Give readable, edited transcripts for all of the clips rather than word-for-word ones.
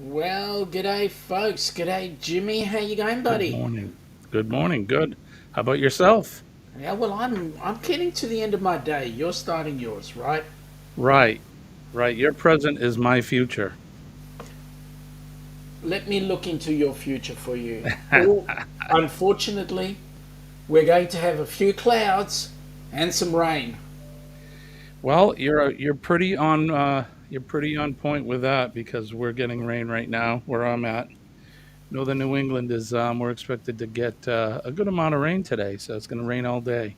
Well, g'day, folks. G'day, Jimmy. How you going, Good buddy? morning. Good morning. Good. How about yourself? Yeah, well, I'm getting to the end of my day. You're starting yours, right? Right. Right. Your present is my future. Let me look into your future for you. Oh, unfortunately, we're going to have a few clouds and some rain. Well, you're pretty on point with that because we're getting rain right now where I'm at. Northern New England is we're expected to get a good amount of rain today, so it's going to rain all day.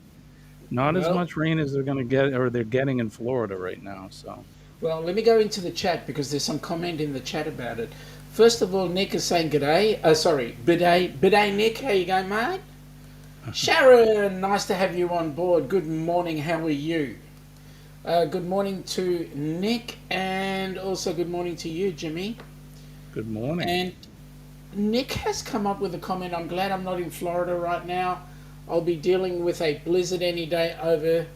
Not as Well, much rain as they're going to get or they're getting in Florida right now. So well, let me go into the chat because there's some comment in the chat about it. First of all, Nick is saying g'day. Sorry, bidet, Nick. How you going, mate? Sharon, nice to have you on board. Good morning. How are you? Good morning to Nick, and also good morning to you, Jimmy. good morning. And Nick has come up with a comment. I'm glad I'm not in Florida right now. I'll be dealing with a blizzard any day over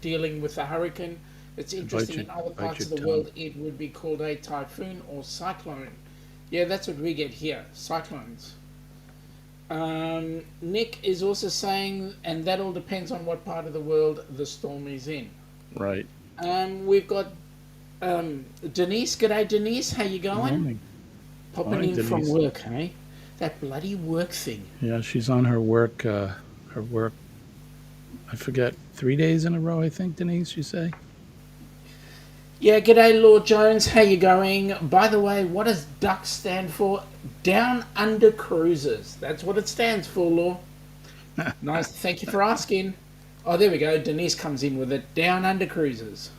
dealing with a hurricane. It's Bite interesting, your in other bite parts your of the tongue. world, it would be called a typhoon or cyclone. Yeah, that's what we get here, cyclones. Nick is also saying, and that all depends on what part of the world the storm is in. Right. We've got Denise. G'day, Denise. How you Good going? morning. Popping Fine, in from Denise. work, hey? That bloody work thing. Yeah, she's on her work. I forget 3 days in a row. I think Denise, you say. Yeah, g'day, Lord Jones. How you going? By the way, what does DUCK stand for? Down Under Cruises. That's what it stands for, Law. Nice. Thank you for asking. Oh, there we go. Denise comes in with it. Down Under Cruises.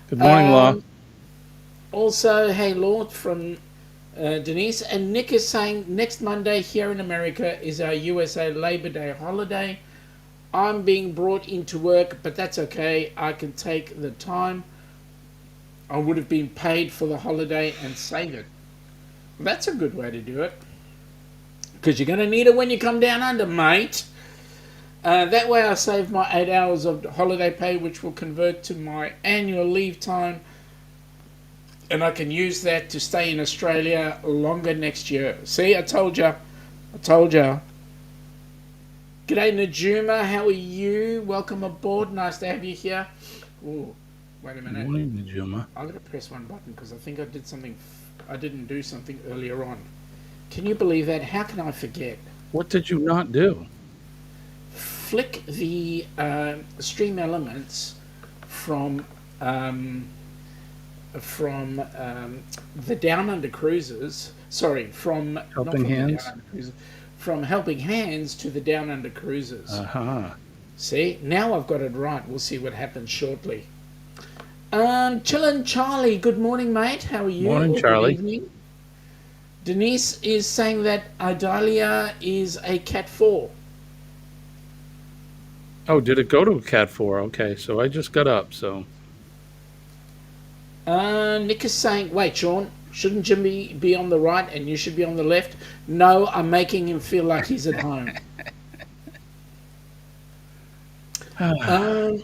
Good morning, Law. Um, Also, hey, Lord, from Denise. And Nick is saying next Monday here in America is our USA Labor Day holiday. I'm being brought into work, but that's okay. I can take the time. I would have been paid for the holiday and save it. That's a good way to do it. Because you're going to need it when you come down under, mate. That way I save my 8 hours of holiday pay, which will convert to my annual leave time. And I can use that to stay in Australia longer next year. See, I told you. I told you. G'day, Najuma. How are you? Welcome aboard. Nice to have you here. Ooh, wait a Good minute. morning, Najuma. I'm going to press one button because I think I did something. I didn't do something earlier on. Can you believe that? How can I forget? What did you not do? Flick the stream elements from the Down Under Cruises. Sorry, from not Helping from the Down hands. Under Cruises, from Helping Hands to the Down Under Cruises. Uh huh. See, now I've got it right. We'll see what happens shortly. Chillin' Charlie, good morning, mate. How are you? Morning, Or good Charlie. evening. Denise is saying that Idalia is a Cat 4. Oh, did it go to a Cat 4? Okay, so I just got up. So Nick is saying, wait, Sean, shouldn't Jimmy be on the right and you should be on the left? No, I'm making him feel like he's at home. Um,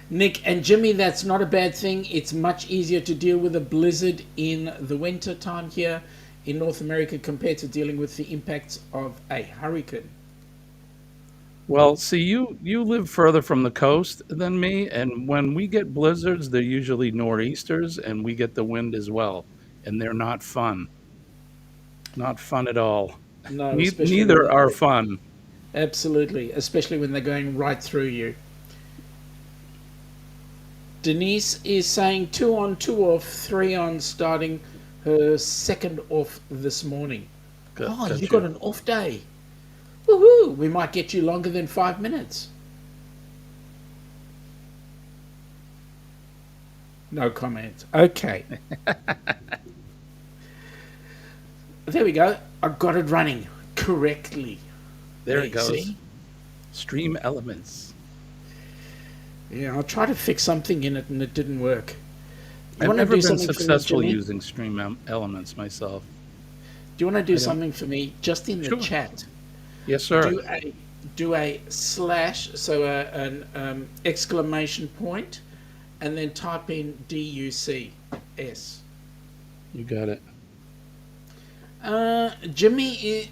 Nick and Jimmy, that's not a bad thing. It's much easier to deal with a blizzard in the winter time here in North America compared to dealing with the impacts of a hurricane. well, see, you live further from the coast than me, and when we get blizzards, they're usually nor'easters, and we get the wind as well, and they're not fun. Not fun at all. No, especially when Neither are they fun. absolutely, especially when they're going right through you. Denise is saying 2 on, 2 off, 3 on, starting her second off this morning. Oh, you Got got you. an off day. Woohoo! We might get you longer than 5 minutes. No comment. Okay. There we go. I got it running correctly. There There it you goes. see. Stream elements. Yeah, I'll try to fix something in it and it didn't work. You I've want to never do been something for me, successful Jimmy? using stream elements myself. Do you want to do I don't. something for me just in the Sure. chat? Yes, sir. Do a do a slash, so an exclamation point, and then type in DUCS. You got it. Jimmy,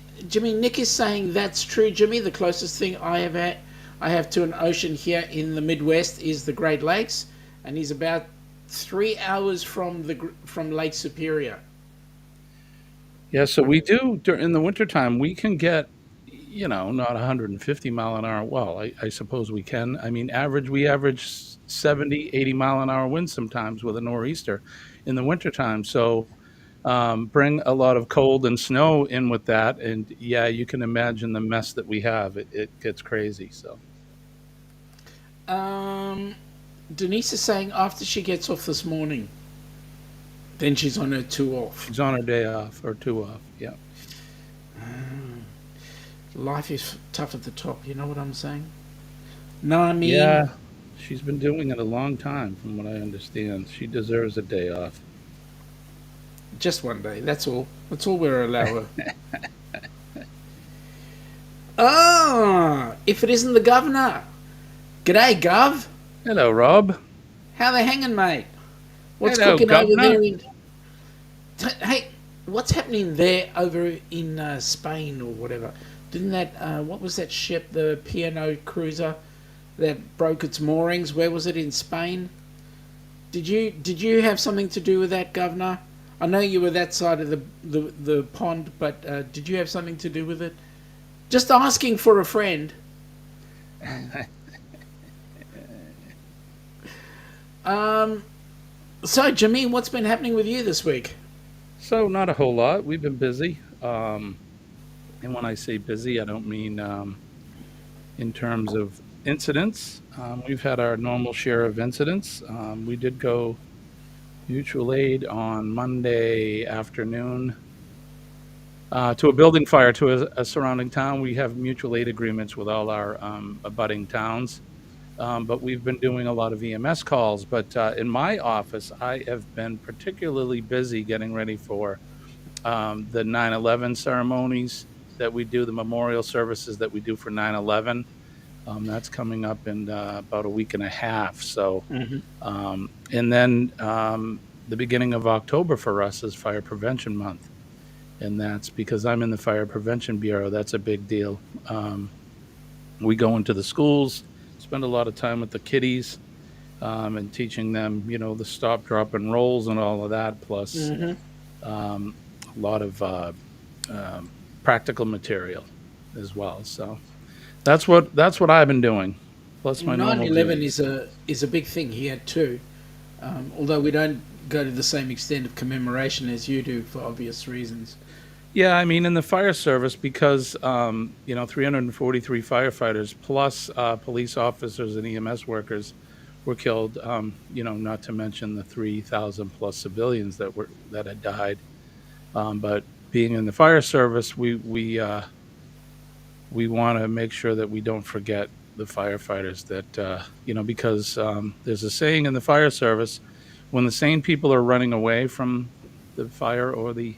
Nick is saying that's true. Jimmy, the closest thing I have to an ocean here in the Midwest is the Great Lakes, and he's about 3 hours from from Lake Superior. Yeah, so we do in the wintertime, we can get, not 150 mile an hour. Well, I suppose we can. I mean, we average 70, 80 mile an hour winds sometimes with a nor'easter in the wintertime. So bring a lot of cold and snow in with that. And yeah, you can imagine the mess that we have. It gets crazy. So Um, Denise is saying after she gets off this morning, then she's on her two off. she's on her day off or two off. Yeah. Life is tough at the top. You know what I'm saying? No, I mean Yeah. She's been doing it a long time, from what I understand. She deserves a day off. just one day. That's all. That's all we're allowed her. Ah, if it isn't the governor. G'day, Gov. Hello, Rob. How they hanging, mate? What's Hello, cooking over Governor. there in? Hey, what's happening there over in Spain or whatever? Didn't that what was that ship, the P&O cruiser, that broke its moorings? Where was it in Spain? Did you have something to do with that, Governor? I know you were that side of the pond, but did you have something to do with it? Just asking for a friend. Um, so Jimmy, what's been happening with you this week? So, not a whole lot. We've been busy. And when I say busy, I don't mean in terms of incidents. We've had our normal share of incidents. We did go mutual aid on Monday afternoon to a building fire to a surrounding town. We have mutual aid agreements with all our abutting towns. But we've been doing a lot of EMS calls. But in my office, I have been particularly busy getting ready for the 9/11 ceremonies that we do, the memorial services that we do for 9/11. That's coming up in about a week and a half. So, Hmm. and then the beginning of October for us is Fire Prevention Month. And that's because I'm in the Fire Prevention Bureau. That's a big deal. We go into the schools, spend a lot of time with the kiddies, and teaching them, the stop, drop, and rolls and all of that, plus Hmm. um, a lot of um, practical material as well. So that's what I've been doing, plus my Nine normal 11 duties. is a big thing here too. Although we don't go to the same extent of commemoration as you do for obvious reasons. Yeah, I mean, in the fire service, because 343 firefighters plus police officers and EMS workers were killed. Not to mention the 3,000 plus civilians that had died. But being in the fire service, we want to make sure that we don't forget the firefighters. That because there's a saying in the fire service: when the sane people are running away from the fire or the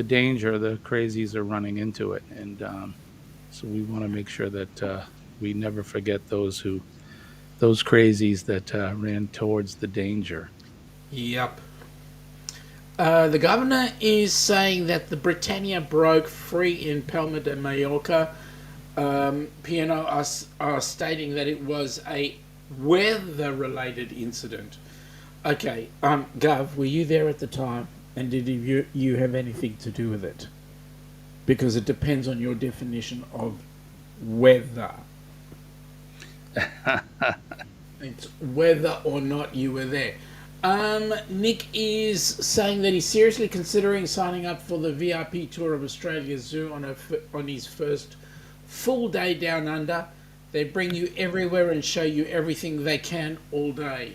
danger, the crazies are running into it. And so we want to make sure that we never forget those crazies that ran towards the danger. Yep. The governor is saying that the Britannia broke free in Palma de Mallorca. P&O are stating that it was a weather-related incident. Okay, Gov, were you there at the time, and did you have anything to do with it? Because it depends on your definition of weather. It's whether or not you were there. Nick is saying that he's seriously considering signing up for the VIP tour of Australia's zoo on his first full day down under. They bring you everywhere and show you everything they can all day.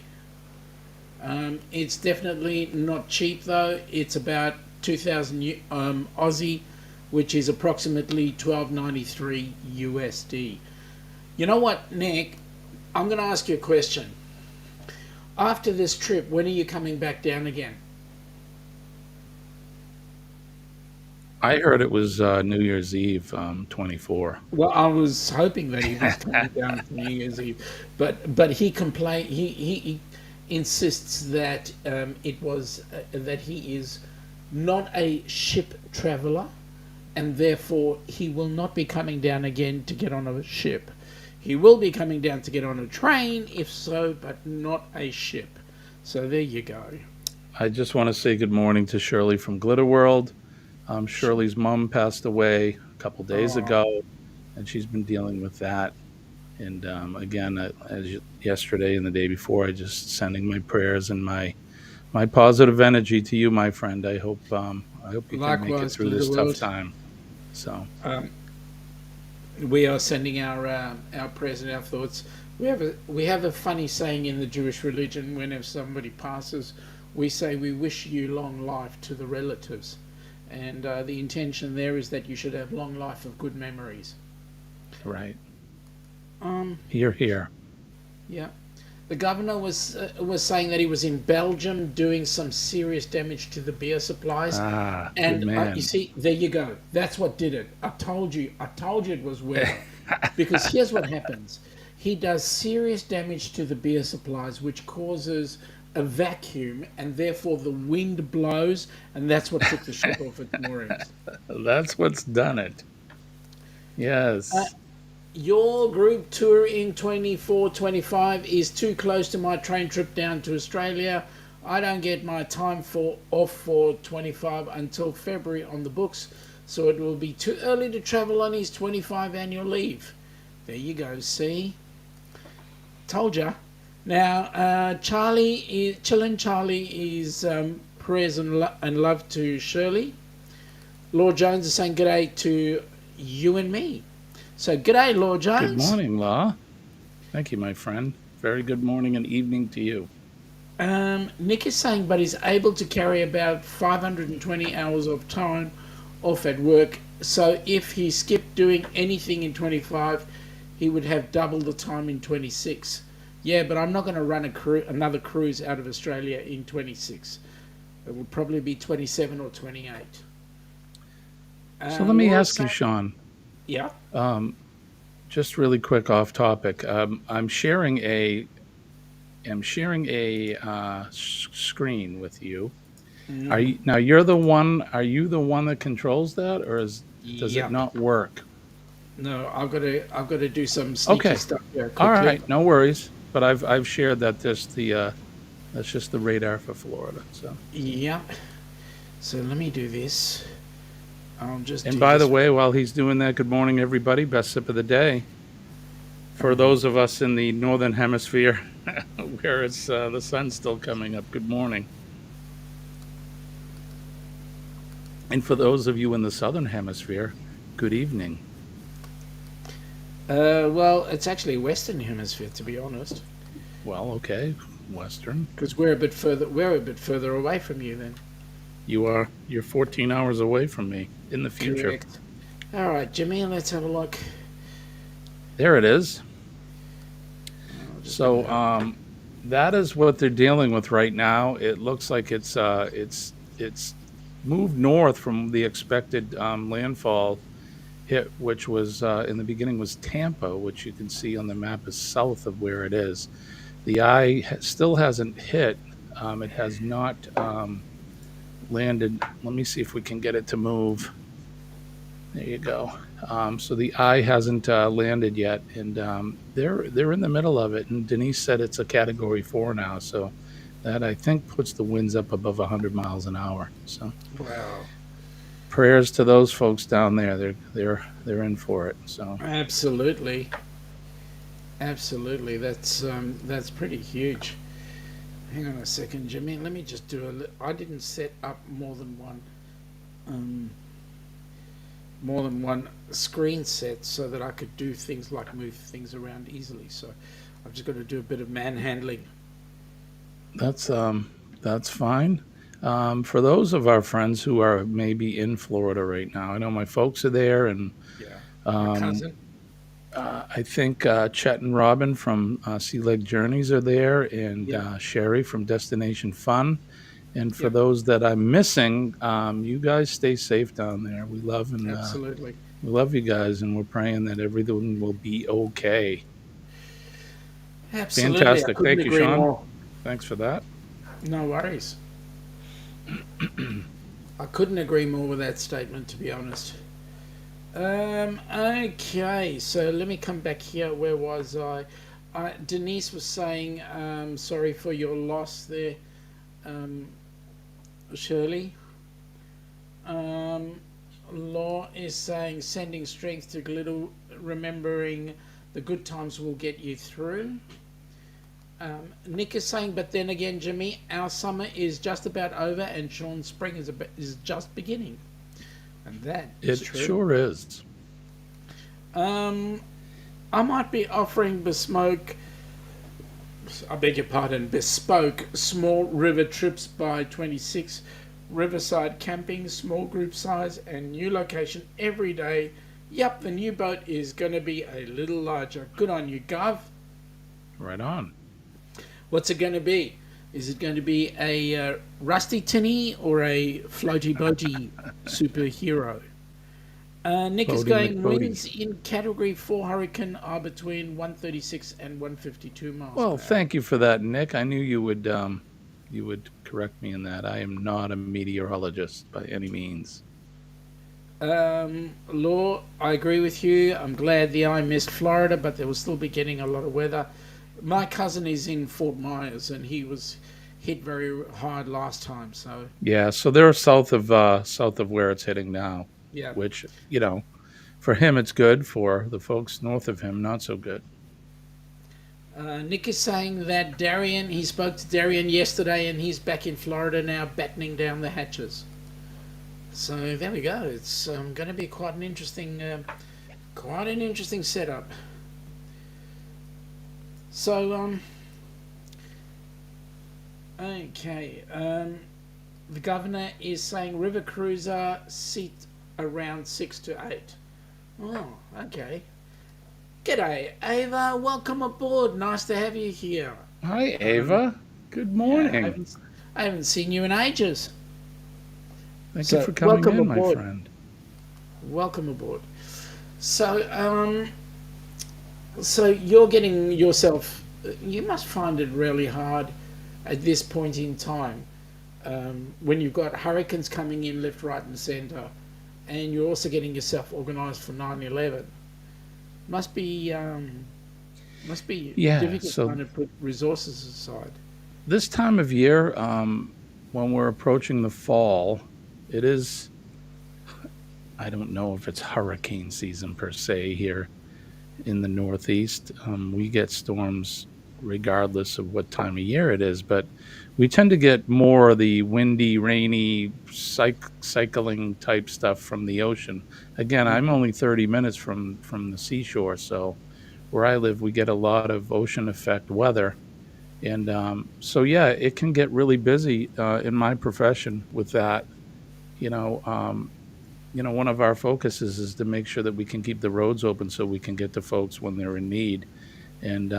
It's definitely not cheap though. It's about 2,000 Aussie, which is approximately 12.93 USD. You know what, Nick? I'm going to ask you a question. After this trip, when are you coming back down again? I heard it was New Year's Eve, 24. Well, I was hoping that he was coming down for New Year's Eve, but he complain he insists that it was that he is not a ship traveller, and therefore he will not be coming down again to get on a ship. He will be coming down to get on a train, if so, but not a ship. So there you go. I just want to say good morning to Shirley from Glitter World. Shirley's mom passed away a couple days Oh, ago, and she's been dealing with that. And again, yesterday and the day before, I just sending my prayers and my positive energy to you, my friend. I hope you can make it likewise, through Glitter this tough World. time. So Um, we are sending our prayers and our thoughts. We have a funny saying in the Jewish religion. Whenever somebody passes, we say we wish you long life to the relatives, and the intention there is that you should have long life of good memories. right Um, here, here. yeah. The governor was saying that he was in Belgium doing some serious damage to the beer supplies, Ah, good and you man. see, there you go. That's what did it. I told you. I told you it was weather. Because here's what happens: he does serious damage to the beer supplies, which causes a vacuum, and therefore the wind blows, and that's what took the ship off its moorings. That's what's done it. Uh, Yes. your group tour in 24-25 is too close to my train trip down to Australia. I don't get my time for off for 25 until February on the books, so it will be too early to travel on his 25 annual leave. There you go, see? Told ya. Now, Chillin' Charlie is prayers and love to Shirley. Lord Jones is saying g'day to you and me. So, g'day, Lord Good Jones. morning, Law. Thank you, my friend. Very good morning and evening to you. Nick is saying, but he's able to carry about 520 hours of time off at work. So, if he skipped doing anything in 25, he would have double the time in 26. Yeah, but I'm not going to run another cruise out of Australia in 26. It would probably be 27 or 28. So let me Laura ask you, saying, Sean, yeah. um, just really quick off topic. I'm sharing a screen with you. Are Mm, you now? You're the one. Are you the one that controls that, or does it yep. not work? No, I've got to do some sneaky Okay. stuff here All quickly. right. No worries. But I've shared that that's just the radar for Florida. So. Yep. So let me do this. I'll just And do by the this. way, while he's doing that, good morning, everybody. Best sip of the day for Um, those of us in the northern hemisphere where it's the sun's still coming up. Good morning. And for those of you in the southern hemisphere, good evening. well, it's actually Western Hemisphere to be honest, Well, okay, Western. because we're a bit further. We're a bit further away from you then. You're 14 hours away from me in the future. Correct. All right, Jimmy. Let's have a look. There it is. I'll just get it So up. that is what they're dealing with right now. It looks like it's moved north from the expected landfall hit, which was in the beginning was Tampa, which you can see on the map is south of where it is. The eye still hasn't hit. It has not landed. Let me see if we can get it to move. There you go. So the eye hasn't landed yet, and they're in the middle of it. And Denise said it's a Category 4 now, so that I think puts the winds up above 100 miles an hour. So Wow. prayers to those folks down there. They're in for it. So Absolutely. Absolutely. That's pretty huge. Hang on a second, Jimmy. Let me just do a. I didn't set up um, more than one screen set so that I could do things like move things around easily. So I've just got to do a bit of manhandling. that's fine. For those of our friends who are maybe in Florida right now, I know my folks are there, and Yeah. My um, cousin. I think Chet and Robin from Sea Lake Journeys are there, and Yeah. Sherry from Destination Fun. And for Yeah. those that I'm missing, you guys stay safe down there. Absolutely. We love you guys, and we're praying that everything will be okay. Absolutely. I Fantastic. couldn't Thank you, agree Sean. more. Thanks for that. No worries. I couldn't agree more with that statement, to be honest. Okay, so let me come back here. Where was I? Denise was saying, sorry for your loss there, um, Shirley. Um, Law is saying, sending strength to Glittle, remembering the good times will get you through. Nick is saying, but then again, Jimmy, our summer is just about over, and Sean's spring is just beginning, and that is It true. sure is. Um, I might be offering I beg your pardon, bespoke small river trips by 26, riverside camping, small group size, and new location every day. Yup, the new boat is going to be a little larger. Good on you, Gov. Right on. What's it going to be? Is it going to be a rusty tinny or a floaty boaty superhero? Nick is Bodie going McBodie. winds in Category 4 Hurricane are between 136 and 152 miles Well, per hour. thank you for that, Nick. I knew you would correct me in that. I am not a meteorologist by any means. Law, I agree with you. I'm glad the eye missed Florida, but they will still be getting a lot of weather. My cousin is in Fort Myers, and he was hit very hard last time. So Yeah, so they're south of where it's hitting now, yeah. which, for him it's good, for the folks north of him not so good. Nick is saying that he spoke to Darian yesterday, and he's back in Florida now, battening down the hatches. So there we go. It's going to be quite an interesting setup. So okay. The governor is saying river cruiser seat around 6 to 8. Oh, okay. G'day, Ava. Welcome aboard. Nice to have you here. Hi, Um, Ava. Good yeah, morning. I haven't seen you in ages. Thank you So for coming welcome in, my aboard. friend. Welcome aboard. So so you're getting yourself. You must find it really hard at this point in time when you've got hurricanes coming in left, right, and centre, and you're also getting yourself organised for 9/11. Must be must be Yeah, difficult so trying to put resources aside. this time of year, when we're approaching the fall, it is, I don't know if it's hurricane season per se here in the Northeast. We get storms regardless of what time of year it is, but we tend to get more of the windy, rainy, cycling type stuff from the ocean. Again, I'm Hmm. only 30 minutes from the seashore, so where I live, we get a lot of ocean effect weather. And so, yeah, it can get really busy in my profession with that. You know, um, one of our focuses is to make sure that we can keep the roads open so we can get to folks when they're in need. And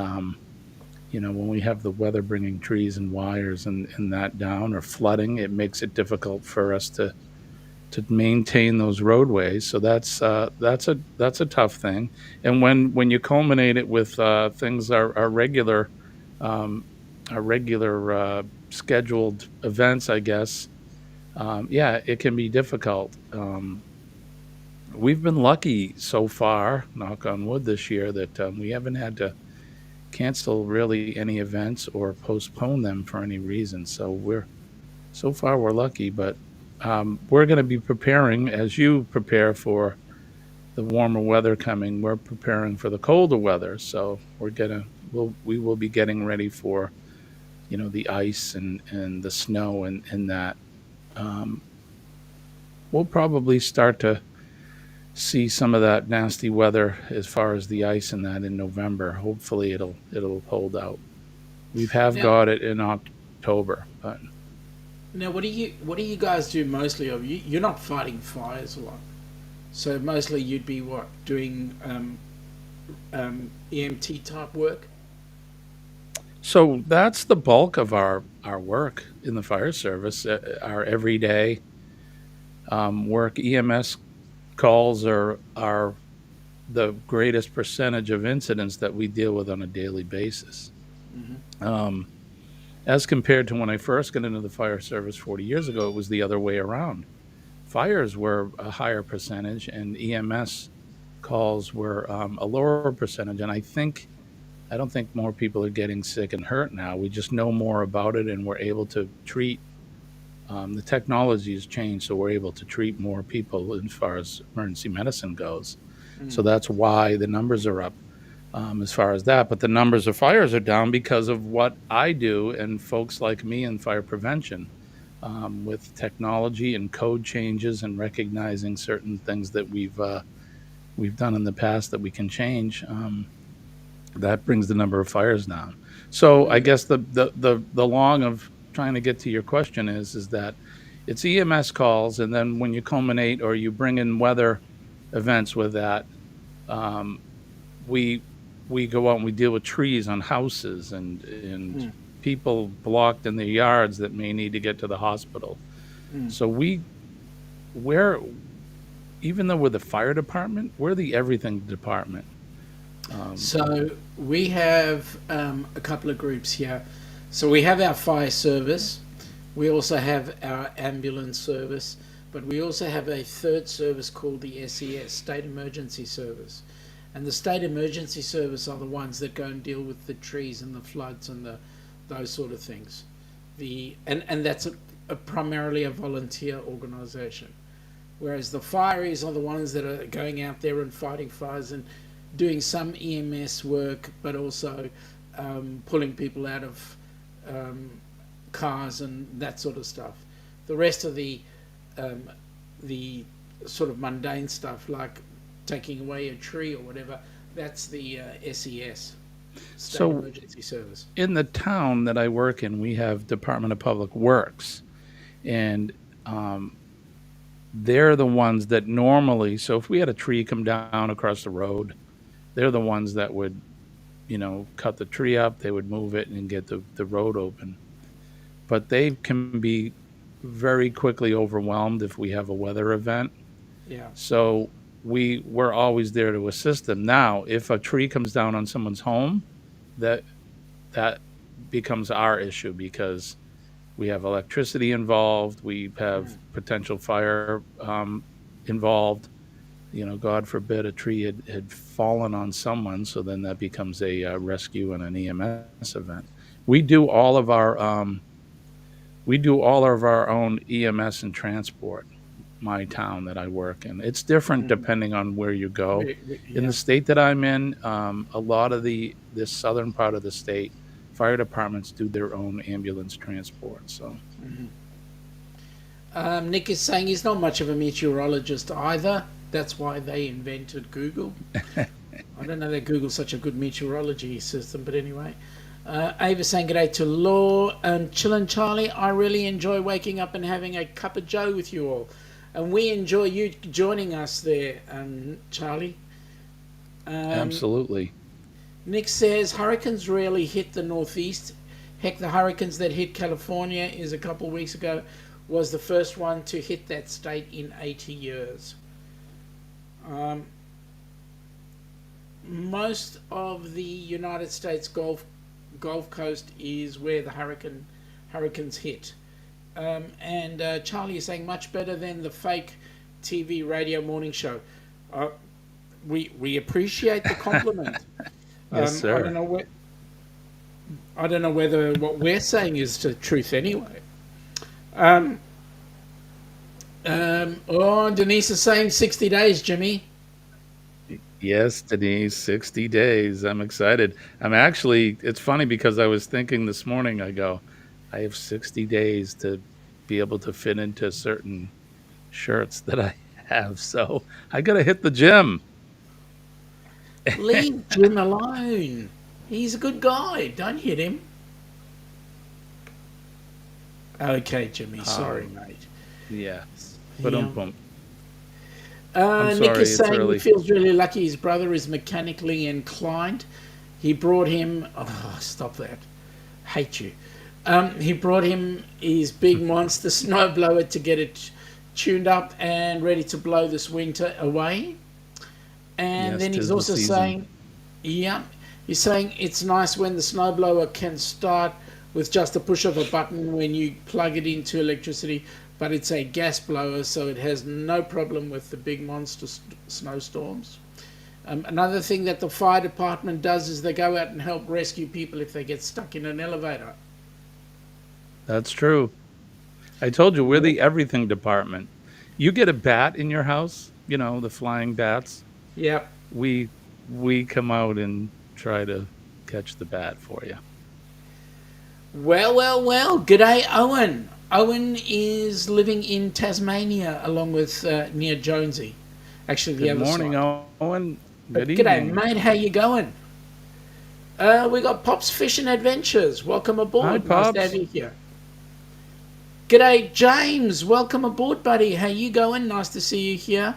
when we have the weather bringing trees and wires and that down or flooding, it makes it difficult for us to maintain those roadways. So that's a tough thing. And when you culminate it with things um, our regular scheduled events, I guess, yeah, it can be difficult. We've been lucky so far, knock on wood, this year that we haven't had to cancel really any events or postpone them for any reason. So far we're lucky, but we're going to be preparing as you prepare for the warmer weather coming. We're preparing for the colder weather, so we will be getting ready for the ice and the snow and that. Um, we'll probably start to see some of that nasty weather as far as the ice and that in November. Hopefully it'll hold out. We have Now, got it in October, but what do you guys do mostly? Of you're not fighting fires a lot, so mostly you'd be what doing EMT type work. so that's the bulk of our work in the fire service. Our everyday work. EMS calls are the greatest percentage of incidents that we deal with on a daily basis. Hmm. As compared to when I first got into the fire service 40 years ago, it was the other way around. fires were a higher percentage and EMS calls were a lower percentage. And I don't think more people are getting sick and hurt now. We just know more about it and we're able to treat. The technology has changed, so we're able to treat more people as far as emergency medicine goes. So Mm. that's why the numbers are up as far as that. But the numbers of fires are down because of what I do and folks like me in fire prevention with technology and code changes and recognizing certain things that we've done in the past that we can change. That brings the number of fires down. So I Mm. guess the long of trying to get to your question is that it's EMS calls, and then when you culminate or you bring in weather events with that, um, we we go out and we deal with trees on houses and Mm. people blocked in their yards that may need to get to the hospital. Mm. So we're even though we're the fire department, we're the everything department. Um, So we have a couple of groups here. So we have our fire service. We also have our ambulance service, but we also have a third service called the SES, State Emergency Service. And the State Emergency Service are the ones that go and deal with the trees and the floods and those sort of things. And that's primarily a volunteer organisation, whereas the fireys are the ones that are going out there and fighting fires and doing some EMS work, but also pulling people out of um, cars and that sort of stuff. The rest of um, the sort of mundane stuff, like taking away a tree or whatever, that's the SES, State so Emergency Service. in the town that I work in, we have Department of Public Works, and um, they're the ones that normally. So if we had a tree come down across the road, they're the ones that would, cut the tree up. They would move it and get the road open. But they can be very quickly overwhelmed if we have a weather event. Yeah. So we're always there to assist them. Now, if a tree comes down on someone's home, that that becomes our issue because we have electricity involved, we have Mm. potential fire involved. God forbid a tree had fallen on someone, so then that becomes a rescue and an EMS event. We do all of our we do all of our own EMS and transport. My town that I work in, it's different Mm. depending on where you go. In the Yeah. state that I'm in, a lot of this southern part of the state, fire departments do their own ambulance transport. So Mhm. Nick is saying he's not much of a meteorologist either. That's why they invented Google. I don't know that Google's such a good meteorology system, but anyway. Ava saying good day to Law and Chillin' Charlie. I really enjoy waking up and having a cup of joe with you all. And we enjoy you joining us there, Charlie. Um, absolutely. Nick says hurricanes rarely hit the Northeast. Heck, the hurricanes that hit California is a couple of weeks ago was the first one to hit that state in 80 years. Um, most of the United States Gulf Coast is where the hurricanes hit. And Charlie is saying much better than the fake TV radio morning show. Uh, we appreciate the compliment. Yes, I don't sir. know I don't know whether what we're saying is the truth anyway. Um, Denise is saying 60 days, Jimmy. Yes, Denise, 60 days. I'm excited. It's funny because I was thinking this morning, I go, I have 60 days to be able to fit into certain shirts that I have. So I got to hit the gym. Leave Jim alone. He's a good guy. Don't hit him. Okay, Jimmy. Sorry, Um, mate. yeah. But Yeah. I'm Nick sorry, is it's saying he early. feels really lucky his brother is mechanically inclined. He brought him. Oh, stop that. Hate you. He brought him his big monster snowblower to get it tuned up and ready to blow this winter away. And Yes, then he's tis the also season. saying, yeah, he's saying it's nice when the snowblower can start with just a push of a button when you plug it into electricity, but it's a gas blower, so it has no problem with the big monster snowstorms. Another thing that the fire department does is they go out and help rescue people if they get stuck in an elevator. That's true. I told you we're the everything department. You get a bat in your house, the flying bats. Yep. We come out and try to catch the bat for you. Well, well, well. G'day, Owen. Owen is living in Tasmania along with near Jonesy. Actually, the Good other morning, side. Owen. Good G'day, evening. mate. How you going? We got Pop's Fishing Adventures. Welcome aboard. Hi, Nice Pops. to have you here. G'day, James. Welcome aboard, buddy. How you going? Nice to see you here.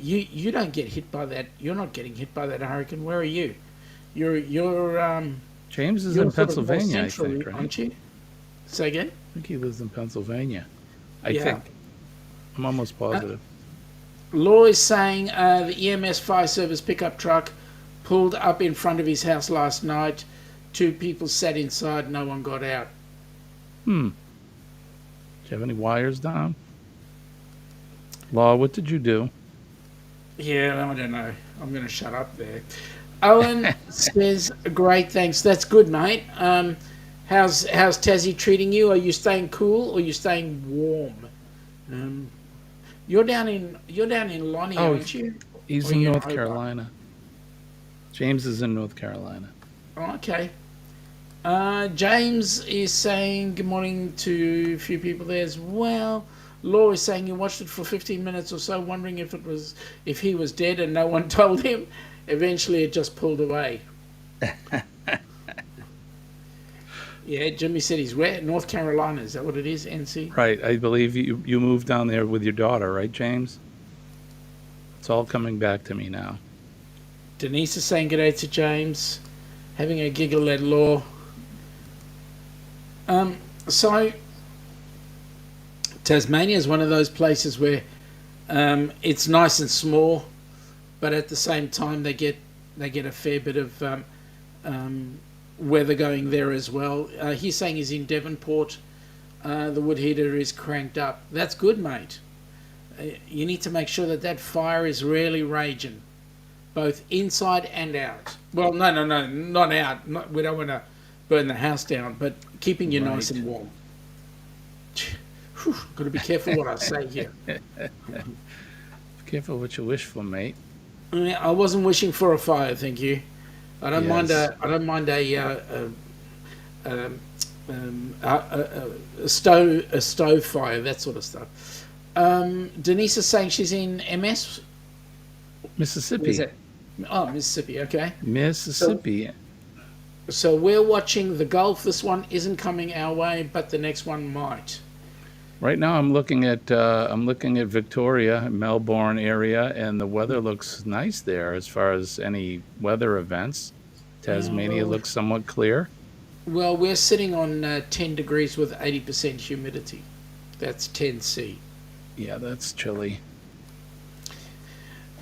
You don't get hit by that. You're not getting hit by that hurricane. Where are you? You're James is you're in sort of more Pennsylvania, I central, think, right? aren't you? Say again. I think he lives in Pennsylvania. I Yeah. think. I'm almost positive. Law is saying the EMS fire service pickup truck pulled up in front of his house last night. 2 people sat inside. No one got out. Do you have any wires down? Law, what did you do? Yeah, I don't know. I'm going to shut up there. Owen says, "Great, thanks. That's good, mate. How's Tassie treating you? Are you staying cool or are you staying warm? You're down in Lonnie, Oh, aren't you? He's Or in you're North Hobart? Carolina. James is in North Carolina. Oh, okay. James is saying good morning to a few people there as well. Law is saying he watched it for 15 minutes or so, wondering if he was dead, and no one told him. Eventually, it just pulled away. Yeah, Jimmy said he's where? North Carolina. Is that what it is? NC. Right. I believe you moved down there with your daughter, right, James? It's all coming back to me now. Denise is saying good day to James, having a giggle at Law. So Tasmania is one of those places where it's nice and small, but at the same time they get a fair bit of weather going there as well. He's saying he's in Devonport. The wood heater is cranked up. That's good, mate. You need to make sure that fire is really raging, both inside and out. Well, no, not out. We don't want to burn the house down, but keeping you nice and warm. Got to be careful what I say here. Careful what you wish for, mate. I wasn't wishing for a fire, thank you. I don't mind Yes. a stove fire, that sort of stuff. Denise is saying she's in MS. Mississippi. Where's that? Oh, Mississippi. Okay. Mississippi. So we're watching the Gulf. This one isn't coming our way, but the next one might. Right now, I'm looking at Victoria, Melbourne area, and the weather looks nice there as far as any weather events. Tasmania looks somewhat clear. Well, we're sitting on 10 degrees with 80% humidity. That's 10C. Yeah, that's chilly.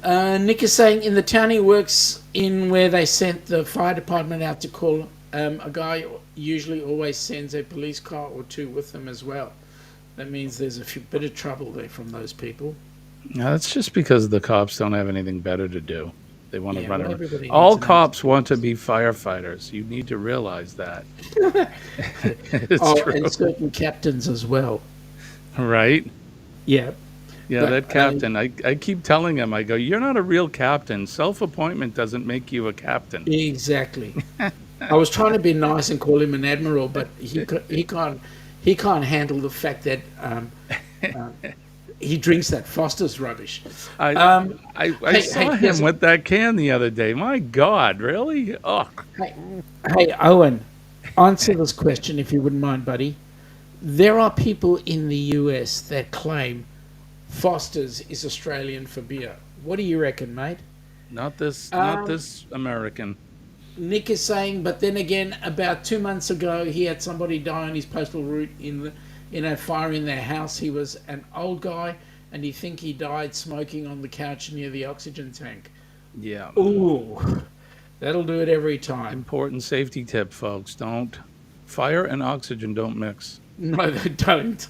Nick is saying in the town he works in where they sent the fire department out to call, a guy usually always sends a police car or 2 with them as well. That means there's a bit of trouble there from those people. Now, that's just because the cops don't have anything better to do. They want to run around. everybody All needs an cops want to be firefighters. You need to realize that. It's true. And certain captains as well. Right? Yeah. Yeah, But, that captain. I keep telling him, I go, you're not a real captain. Self-appointment doesn't make you a captain. Exactly. I was trying to be nice and call him an admiral, but he can't handle the fact that he drinks that Foster's rubbish. I saw him with that can the other day. My God, really? Oh, Hey, Owen, answer this question if you wouldn't mind, buddy. There are people in the U.S. that claim Foster's is Australian for beer. What do you reckon, mate? not this American. Nick is saying, but then again, about 2 months ago, he had somebody die on his postal route in a fire in their house. He was an old guy, and he think he died smoking on the couch near the oxygen tank. Yeah. Ooh, that'll do it every time. Important safety tip, folks. Fire and oxygen don't mix. No, they don't.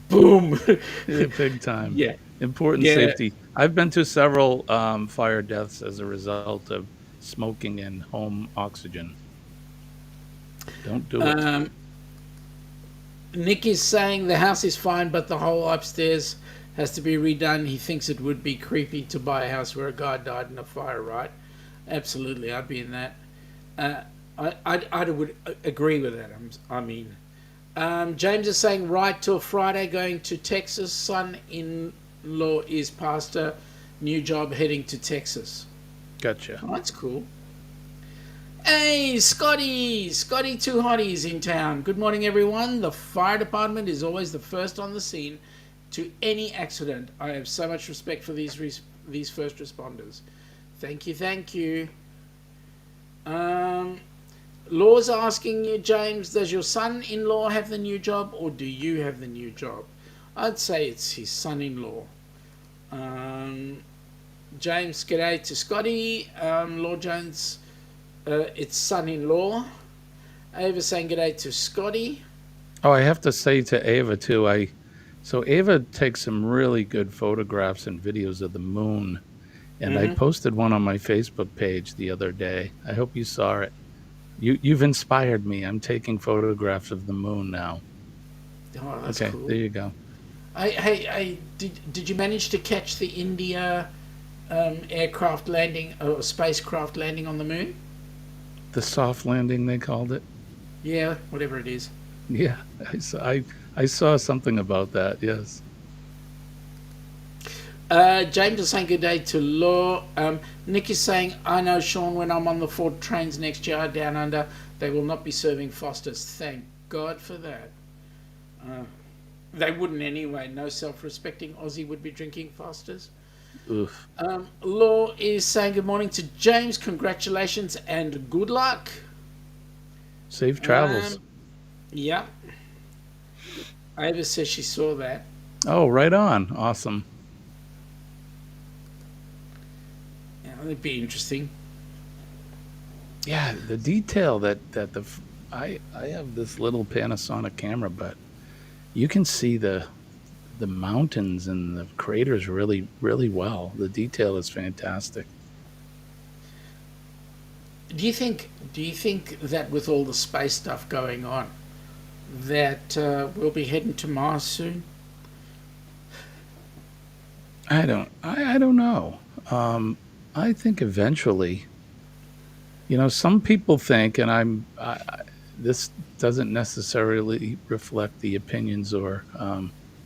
Boom. Yeah, big time. Yeah, Important yeah. safety. I've been to several fire deaths as a result of smoking and home oxygen. Don't do it. Um, Nick is saying the house is fine, but the whole upstairs has to be redone. He thinks it would be creepy to buy a house where a guy died in a fire, right? Absolutely, I'd be in that. Uh, I would agree with that. I mean, James is saying right till Friday, going to Texas. Son-in-law is pastor, new job heading to Texas. Gotcha. Oh, that's cool. Hey, Scotty! Scotty Two Hotties in town. Good morning, everyone. The fire department is always the first on the scene to any accident. I have so much respect for these first responders. Thank you, thank you. Law's asking you, James, does your son-in-law have the new job or do you have the new job? I'd say it's his son-in-law. James, g'day to Scotty. Law Jones, it's son-in-law. Ava saying g'day to Scotty. Oh, I have to say to Ava too. So Ava takes some really good photographs and videos of the moon, and I posted one on my Facebook page the other day. I hope you saw it. You've inspired me. I'm taking photographs of the moon now. Oh, that's Okay, cool. there you go. Did you manage to catch the India aircraft landing or spacecraft landing on the moon? The soft landing they called it. Yeah, whatever it is. Yeah, I saw something about that. Yes. James is saying good day to Law. Nick is saying, I know, Sean, when I'm on the Ford trains next year down under, they will not be serving Fosters. Thank God for that. They wouldn't anyway. No self-respecting Aussie would be drinking Fosters. Oof. Law is saying good morning to James. Congratulations and good luck. Safe travels. Yeah. Ava says she saw that. Oh, right on. Awesome. Yeah, that'd be interesting. Yeah, the detail I have this little Panasonic camera, but you can see the mountains and the craters really well. The detail is fantastic. Do you think that with all the space stuff going on, that we'll be heading to Mars soon? I don't know. I think eventually, some people think, and this doesn't necessarily reflect the opinions or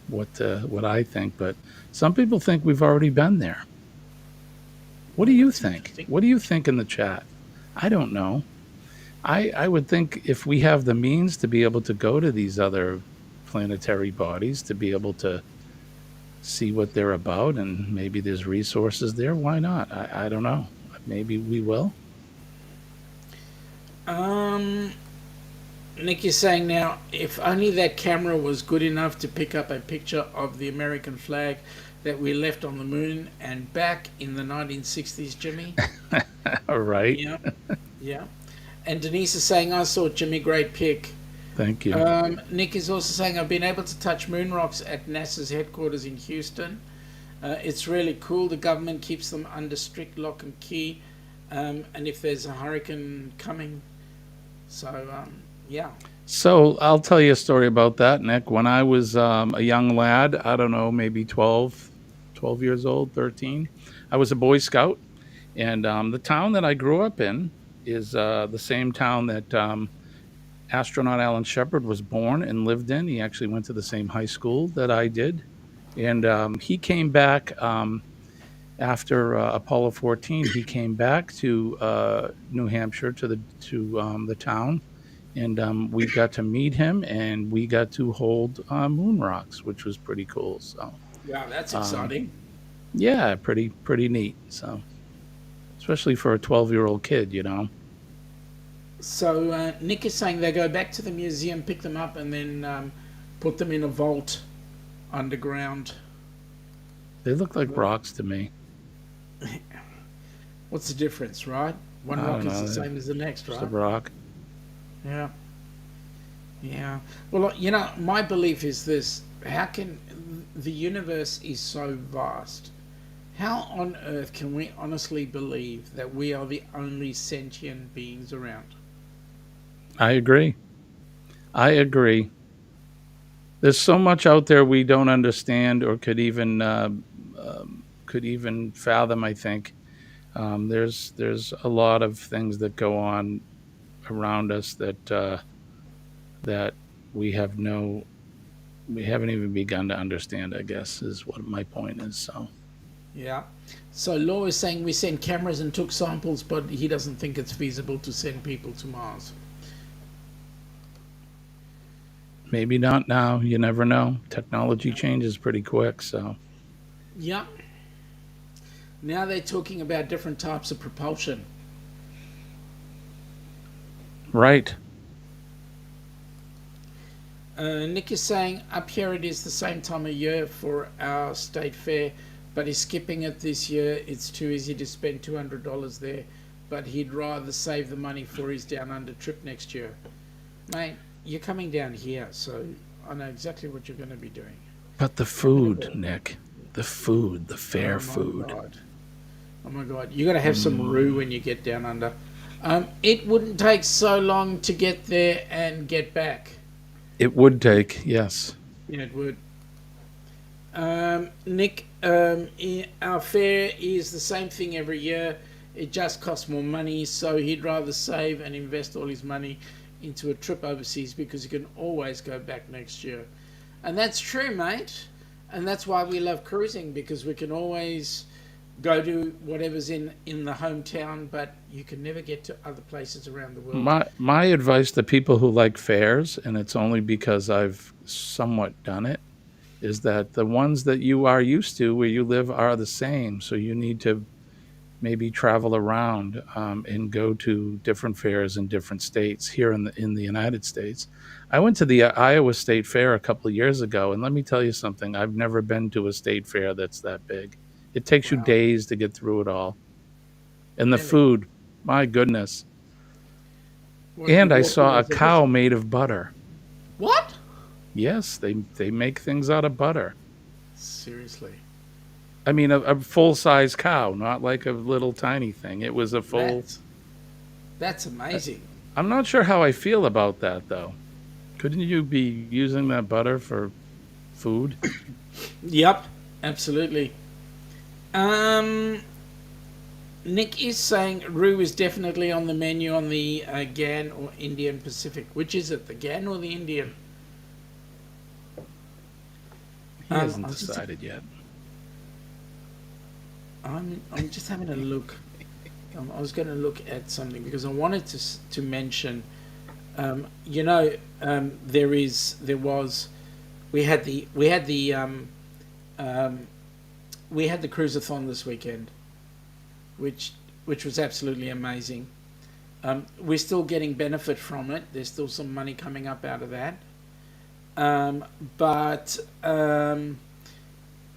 what I think, but some people think we've already been there. What do you think? What do you think in the chat? I don't know. I would think if we have the means to be able to go to these other planetary bodies, to be able to see what they're about, and maybe there's resources there, why not? I don't know. Maybe we will. Nick is saying now, if only that camera was good enough to pick up a picture of the American flag that we left on the moon and back in the 1960s, Jimmy. All right. Yeah, yeah. And Denise is saying, I saw Jimmy, great pick. Thank you. Nick is also saying, I've been able to touch moon rocks at NASA's headquarters in Houston. It's really cool. The government keeps them under strict lock and key. And if there's a hurricane coming. So, yeah. So I'll tell you a story about that, Nick. When I was a young lad, I don't know, maybe 12 years old, 13, I was a Boy Scout. And the town that I grew up in is the same town that astronaut Alan Shepard was born and lived in. He actually went to the same high school that I did. And he came back after Apollo 14. He came back to New Hampshire to the town. And we got to meet him, and we got to hold moon rocks, which was pretty cool. So, wow, that's exciting. Yeah, pretty neat. So, especially for a 12-year-old kid, So Nick is saying they go back to the museum, pick them up, and then put them in a vault underground. They look like rocks to me. What's the difference, right? One rock is the same as the next, right? Just a rock. Yeah. Yeah. Well, my belief is this: how can the universe is so vast? How on earth can we honestly believe that we are the only sentient beings around? I agree. I agree. There's so much out there we don't understand or could even fathom. I think there's a lot of things that go on around us that we have no we haven't even begun to understand. I guess is what my point is. So Yeah. So Law is saying we sent cameras and took samples, but he doesn't think it's feasible to send people to Mars. maybe not now. You never know. Technology changes pretty quick. So Yeah. Now they're talking about different types of propulsion. right. Nick is saying up here it is the same time of year for our state fair, but he's skipping it this year. It's too easy to spend $200 there, but he'd rather save the money for his down under trip next year. Mate, you're coming down here, so I know exactly what you're going to be doing. But the food, Nick, the food, the fair Oh my food. god. Oh my god. You got to have some roux when you get down under. It wouldn't take so long to get there and get back. It would take, yes. Yeah, it would. Nick, our fare is the same thing every year. It just costs more money, so he'd rather save and invest all his money into a trip overseas because he can always go back next year. And that's true, mate. And that's why we love cruising, because we can always go to whatever's in the hometown, but you can never get to other places around the world. My advice to people who like fairs, and it's only because I've somewhat done it, is that the ones that you are used to where you live are the same. So you need to maybe travel around and go to different fairs in different states here in the United States. I went to the Iowa State Fair a couple of years ago, and let me tell you something. I've never been to a state fair that's that big. It takes you Wow. days to get through it all. And the Really? food, my goodness. What you And I walk saw a around cow made of butter. What? Yes, they make things out of butter. Seriously. I mean, a full size cow, not like a little tiny thing. It was a full. That's that's amazing. I'm not sure how I feel about that though. Couldn't you be using that butter for food? Yep, absolutely. Um, Nick is saying roux is definitely on the menu on the Gan or Indian Pacific. Which is it, the Gan or the Indian? He hasn't I'm just decided yet. I'm just having a look. I was going to look at something because I wanted to mention. There was we had the um, we had the cruiseathon this weekend, which which was absolutely amazing. We're still getting benefit from it. There's still some money coming up out of that. Um, but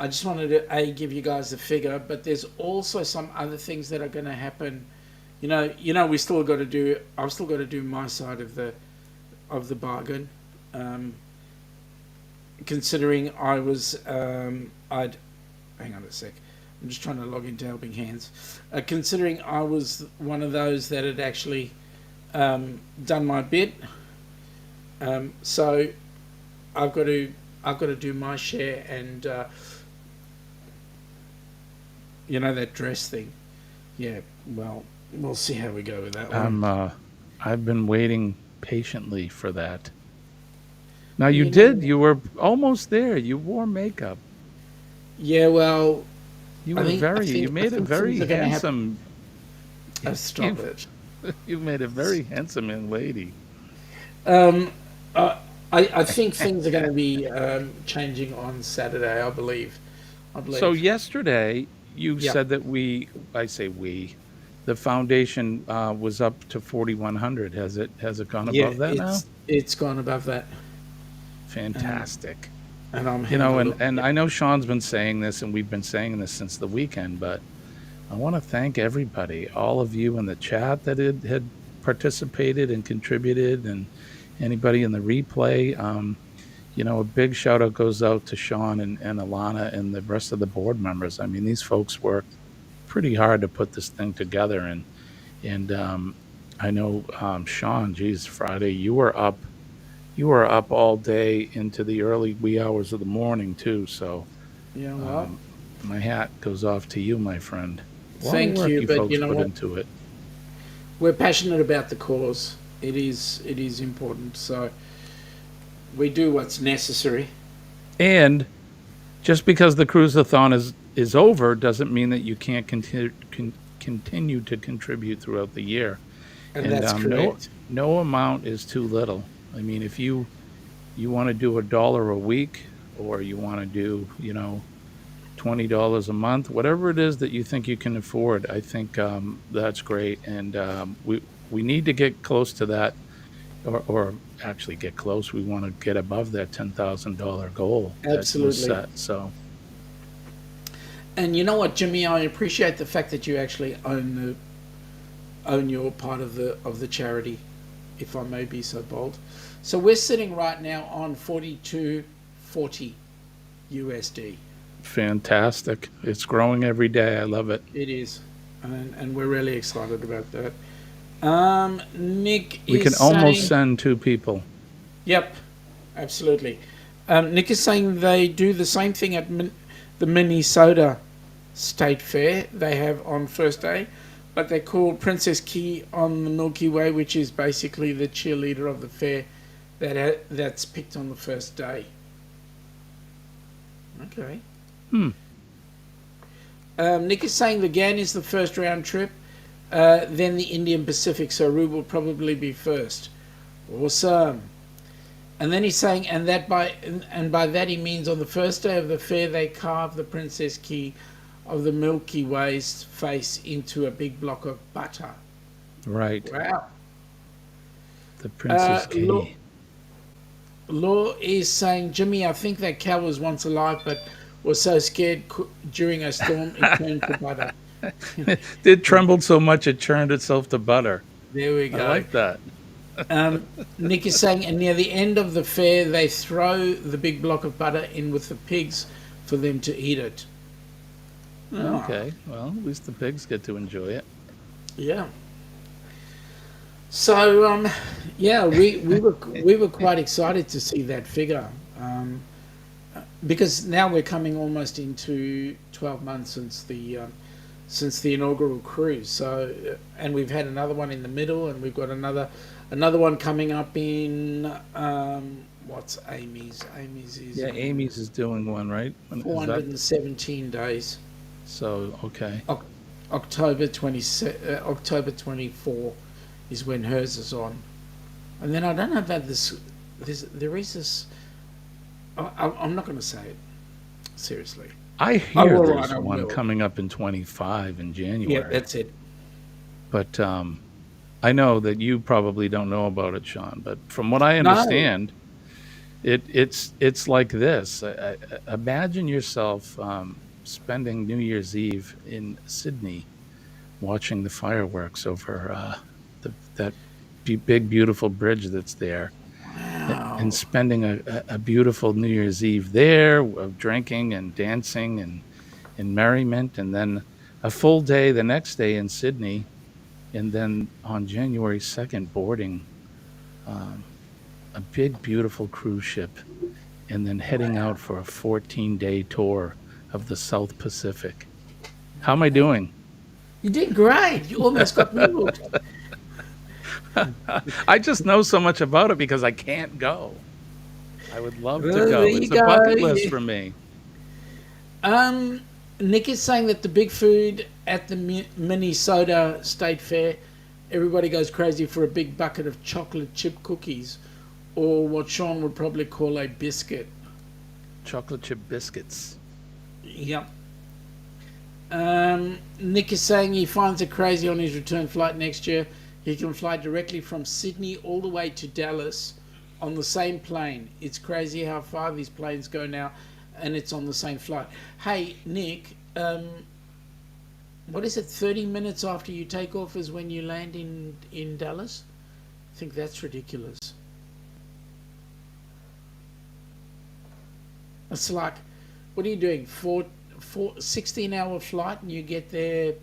I just wanted to give you guys the figure. But there's also some other things that are going to happen. We still got to do. I've still got to do my side of the bargain. Um, Considering I'd hang on a sec. I'm just trying to log into Helping Hands. Considering I was one of those that had actually done my bit, so I've got to do my share, and that dress thing. Yeah, well, we'll see how we go with that one. I've been waiting patiently for that. Now you You did. know, You were almost there. You wore makeup. yeah, well, You were you I made a think things very are going to happen. handsome. Stop You it. you made a very handsome young lady. Um, uh, I think things are going to be changing on Saturday. I believe. I So believe. yesterday you Yeah. said that I say we, the foundation was up to 4,100. Has it gone Yeah, above that now? it's gone above that, and Fantastic. I'm having a look. And Yeah. I know Sean's been saying this, and we've been saying this since the weekend, but I want to thank everybody, all of you in the chat that had participated and contributed, and anybody in the replay. A big shout out goes out to Sean and Alana and the rest of the board members. I mean, these folks work pretty hard to put this thing together, and I know Sean, geez, Friday you were up all day into the early wee hours of the morning too. So You know what? um, my hat goes off to you, my friend. A lot of Thank work you, you but you folks know put what? into it. We're passionate about the cause. It is important. So we do what's necessary. And just because the cruiseathon is over doesn't mean that you can't continue to contribute throughout the year. And And that's no correct. no amount is too little. I mean, if you want to do $1 a week, or you want to do $20 a month, whatever it is that you think you can afford, I think that's great. And we need to get close to that, or actually get close. We want to get above that $10,000 goal that was Absolutely. set. So And you know what, Jimmy? I appreciate the fact that you actually own your part of the charity, if I may be so bold. So we're sitting right now on 42.40 USD. fantastic! It's growing every day. I love it. It is, and we're really excited about that. Nick We can is almost saying, send two people. yep, absolutely. Nick is saying they do the same thing at the Minnesota State Fair they have on first day, but they call Princess Key on the Milky Way, which is basically the cheerleader of the fair that's picked on the first day. Okay. Hmm. Nick is saying the GAN is the first round trip, then the Indian Pacific, so Rue will probably be first. Awesome. And then he's saying, and by that he means on the first day of the fair they carve the Princess Key of the Milky Way's face into a big block of butter. Right. Wow. The Princess Law, Key. Law is saying, Jimmy, I think that cow was once alive, but was so scared during a storm it turned to butter. It trembled so much it churned itself to butter. There we I go. like that. Nick is saying, and near the end of the fair, they throw the big block of butter in with the pigs for them to eat it. Oh, Okay. Well, at least the pigs get to enjoy it. yeah. So, yeah, we were quite excited to see that figure, because now we're coming almost into 12 months since the inaugural cruise. So, and we've had another one in the middle, and we've got another one coming up in what's Amy's? Amy's is Yeah, Amy's is doing one, right? Is that 417 days. so? Okay. October 24 is when hers is on, and then I don't know about this. There is this. I'm not going to say it seriously. I Oh, hear all right, there's I one will. coming up in 25 in Yeah, January, that's it. but I know that you probably don't know about it, Sean. But from what I No. understand, it's like this. Imagine yourself spending New Year's Eve in Sydney, watching the fireworks over that big beautiful bridge that's there, and Wow. spending a beautiful New Year's Eve there of drinking and dancing and merriment, and then a full day the next day in Sydney, and then on January 2nd boarding um, a big beautiful cruise ship, and then heading out for a 14-day tour of the South Pacific. How am I doing? You did great. You almost got me hooked. I just know so much about it because I can't go. I would love to Well, there go. you It's a go. bucket list Yeah. for me. Um, Nick is saying that the big food at the Minnesota State Fair, everybody goes crazy for a big bucket of chocolate chip cookies, or what Sean would probably call a biscuit. Chocolate chip biscuits. Yep. Nick is saying he finds it crazy on his return flight next year. He can fly directly from Sydney all the way to Dallas on the same plane. It's crazy how far these planes go now, and it's on the same flight. Hey, Nick, what is it? 30 minutes after you take off is when you land in Dallas. I think that's ridiculous. It's like, what are you doing? 16-hour flight and you get there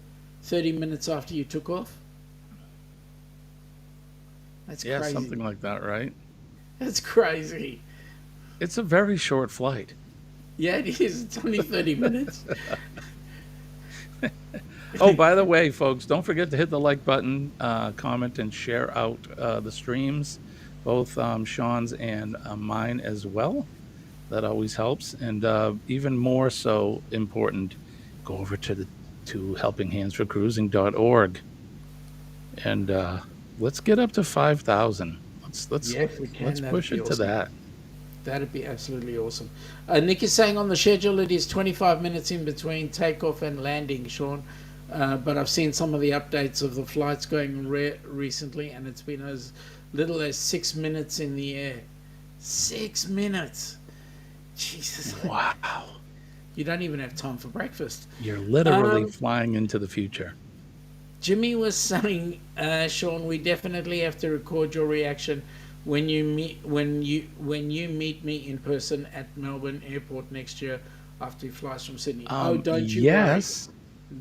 30 minutes after you took off? That's Yeah, crazy. something like that, right? That's crazy. It's a very short flight. Yeah, it is. It's only 30 minutes. Oh, by the way, folks, don't forget to hit the like button, comment, and share out the streams, both Sean's and mine as well. That always helps, and even more so important, go over to the to helpinghandsforcruising.org and let's get up to 5,000. Yes, we can. Let's That'd push be it to awesome. that. That'd be absolutely awesome. Nick is saying on the schedule it is 25 minutes in between takeoff and landing, Sean. But I've seen some of the updates of the flights going recently, and it's been as little as 6 minutes in the air. 6 minutes. Jesus. Wow, You don't even have time for breakfast. you're literally Um, flying into the future. Jimmy was saying, Sean, we definitely have to record your reaction when you meet me in person at Melbourne Airport next year after he flies from Sydney. Oh, don't you worry. Yes,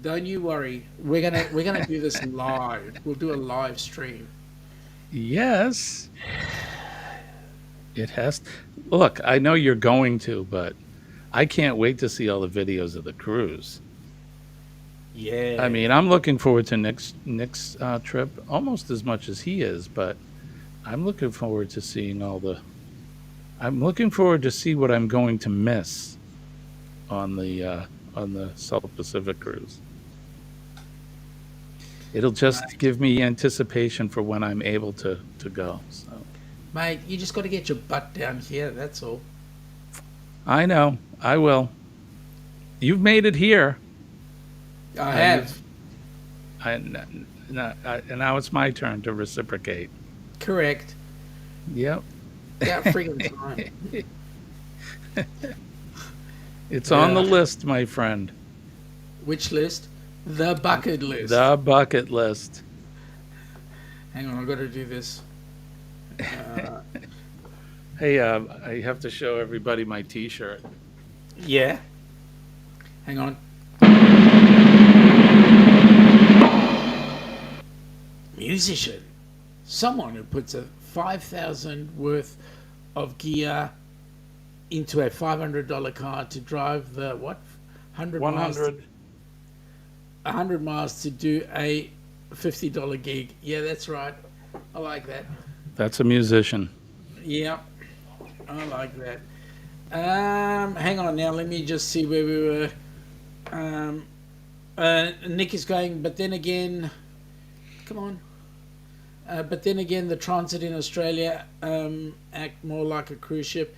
Don't you worry. We're gonna do this live. We'll do a live stream. yes, it has. Look, I know you're going to, but I can't wait to see all the videos of the cruise. I Yeah. mean, I'm looking forward to Nick's trip almost as much as he is, but I'm looking forward to seeing all the. I'm looking forward to see what I'm going to miss on the South Pacific cruise. It'll just Mate, give me anticipation for when I'm able to go. So mate, you just got to get your butt down here. That's all. I know I will. You've made it here. I You've have. and now it's my turn to reciprocate. Correct. Yep. About friggin' time. It's on the Yeah. list, my friend. Which list? The bucket list. The bucket list. Hang on, I've got to do this. Uh, Hey, I have to show everybody my T-shirt. yeah. Hang on. Musician. Someone who puts a 5,000 worth of gear into a $500 car to drive the what? 100 miles. 100. 100 miles to do a $50 gig. Yeah, that's right. I like that. That's a musician. Yeah, I like that. Hang on now. Let me just see where we were. Um, Nick is going, but then again, come on. But then again, the transit in Australia act more like a cruise ship.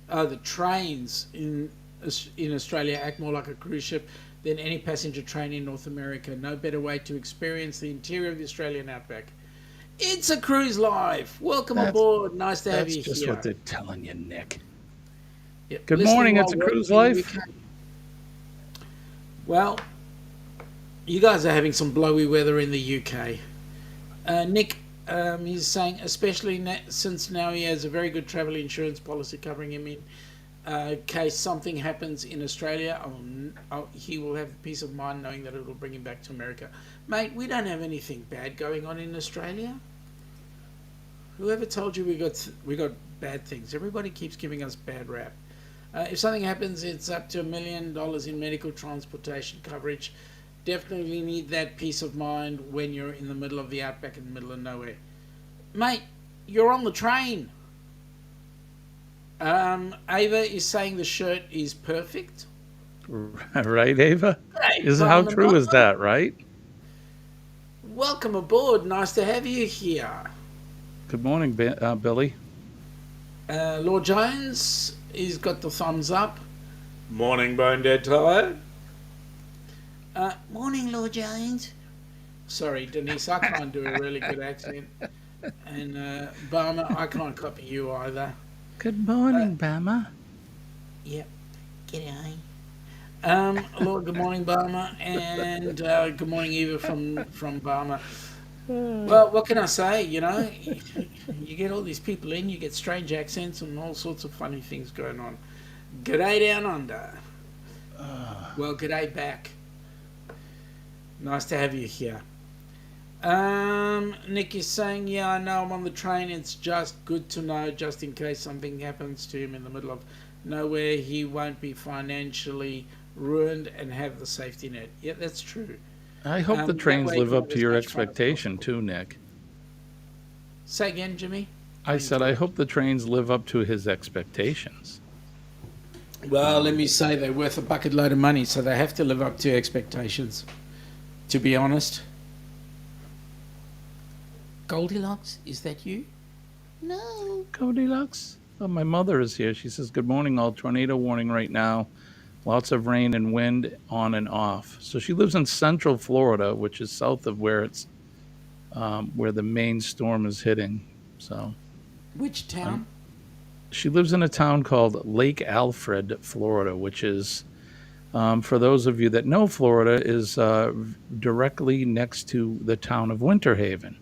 The trains in Australia act more like a cruise ship than any passenger train in North America. No better way to experience the interior of the Australian outback. It's a cruise live. Welcome That's aboard. Nice to have that's you just what here. they're telling you, Nick. Yep. Good Listening morning. while It's a working cruise in the life. UK. Well, you guys are having some blowy weather in the UK. Nick, he's saying, especially since now he has a very good travel insurance policy covering him in case something happens in Australia, he will have peace of mind knowing that it will bring him back to America. Mate, we don't have anything bad going on in Australia. Whoever told you we got bad things? Everybody keeps giving us bad rap. If something happens, it's up to $1 million in medical transportation coverage. Definitely need that peace of mind when you're in the middle of the outback in the middle of nowhere. Mate, you're on the train. Ava is saying the shirt is perfect. Right, Ava? Hey, Is how Barnum, true is that, right? welcome aboard. Nice to have you here. Good morning, Billy. Lord Jones, he's got the thumbs up. Morning, Bone Dead Tyre. Morning, Lord Jones. Sorry, Denise, I can't do a really good accent. And Barmer, I can't copy you either. Good Uh, morning, Bama. yep, g'day. Lord, good morning, Barmer, and good morning, Eva from Barmer. Well, what can I say? You get all these people in, you get strange accents and all sorts of funny things going on. G'day down under. Well, g'day back. Nice to have you here. Nick is saying, yeah, I know I'm on the train. It's just good to know, just in case something happens to him in the middle of nowhere, he won't be financially ruined and have the safety net. Yeah, that's true. I hope the That trains way you live can up have to as your much fun as expectation possible. too, Nick. Say again, Jimmy. I said I hope the trains live up to his expectations. Well, let me say they're worth a bucket load of money, so they have to live up to expectations, to be honest. Goldilocks, is that you? No. Goldilocks? Oh, my mother is here. She says, good morning, all. Tornado warning right now. Lots of rain and wind on and off. So she lives in central Florida, which is south of where it's where the main storm is hitting. So Which town? she lives in a town called Lake Alfred, Florida, which is, for those of you that know Florida, is directly next to the town of Winter Haven.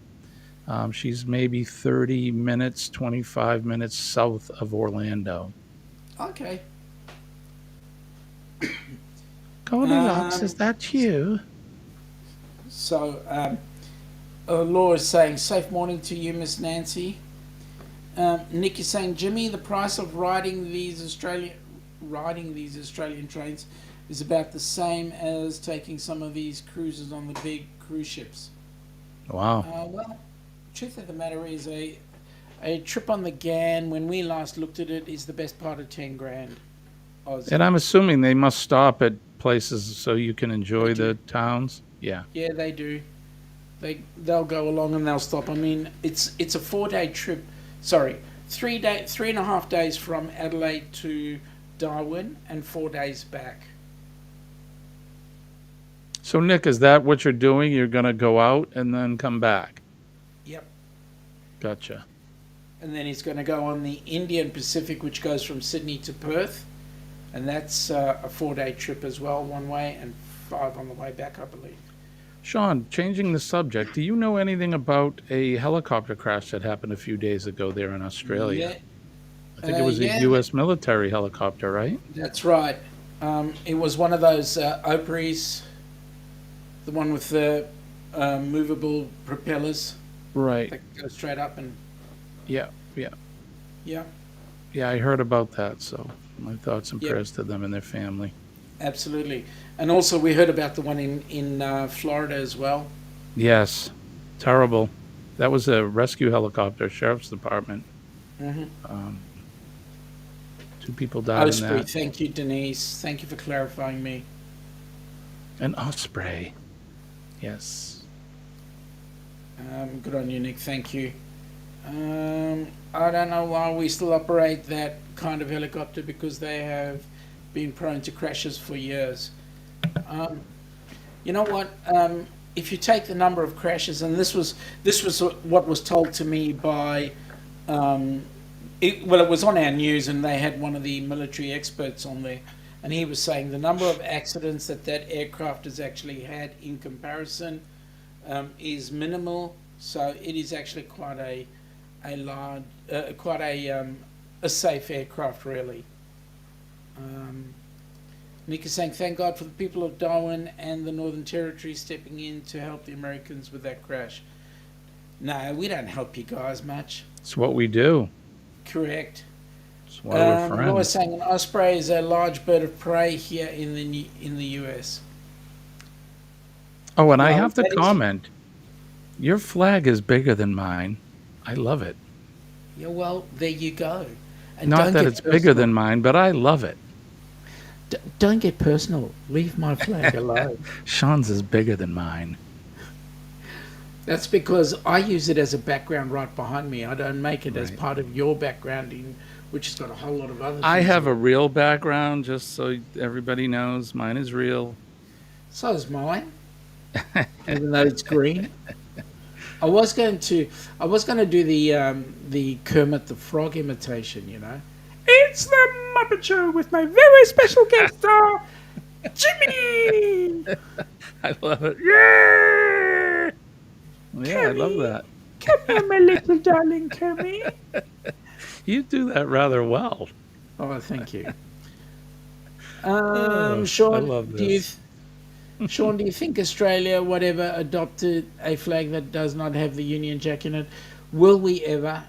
She's maybe 30 minutes, 25 minutes south of Orlando. Okay. Goldilocks, is that you? So, Laura's saying, safe morning to you, Miss Nancy. Nick is saying, Jimmy, the price of riding these Australian trains is about the same as taking some of these cruises on the big cruise ships. Wow. Well, truth of the matter is a trip on the GAN, when we last looked at it, is the best part of 10 grand. Aussie. And I'm assuming they must stop at places so you can enjoy the towns. Yeah. Yeah, they do. They'll go along and they'll stop. I mean, it's a 4-day trip. Sorry, 3.5 days from Adelaide to Darwin and 4 days back. So, Nick, is that what you're doing? You're going to go out and then come back? Yep. Gotcha. And then he's going to go on the Indian Pacific, which goes from Sydney to Perth. And that's a 4-day trip as well, one way, and 5 on the way back, I believe. Sean, changing the subject, do you know anything about a helicopter crash that happened a few days ago there in Australia? Yeah. I think it was a U.S. military helicopter, right? That's right. It was one of those Opries, the one with the movable propellers Right. that go straight up and... Yeah. Yeah. Yeah, I heard about that, so my thoughts and Yep. prayers to them and their family. Absolutely. And also we heard about the one in Florida as well. Yes. Terrible. That was a rescue helicopter, sheriff's department. Mm-hmm. 2 people died in Osprey, that. thank you, Denise. Thank you for clarifying me. An osprey. Yes. Good on you, Nick. Thank you. I don't know why we still operate that kind of helicopter, because they have been prone to crashes for years. You know what? If you take the number of crashes, and this was what was told to me by, it was on our news, and they had one of the military experts on there, and he was saying the number of accidents that aircraft has actually had in comparison is minimal. So it is actually quite a large, quite a safe aircraft, really. Nick is saying, thank God for the people of Darwin and the Northern Territory stepping in to help the Americans with that crash. No, we don't help you guys much. It's what we do. Correct. It's why we're friends. Laura's saying an osprey is a large bird of prey here in the U.S. Oh, and I have to comment. Your flag is bigger than mine. I love it. Yeah, well, there you go. And Not that it's bigger than mine, but I love it. Don't get personal. Leave my flag alone. Sean's is bigger than mine. That's because I use it as a background right behind me. I don't make it as Right. part of your background, which has got a whole lot of other things. I have a real background, just so everybody knows. Mine is real. So is mine, even though it's green. I was going to do the Kermit the Frog imitation, you know. It's the Muppet Show with my very special guest star, Jimmy. I love it. Yeah! Yeah, I love that. Come here, my little darling Kermit. You do that rather well. Oh, thank you. I Sean, love this. Sean, do you think Australia, whatever, adopted a flag that does not have the Union Jack in it? Will we ever?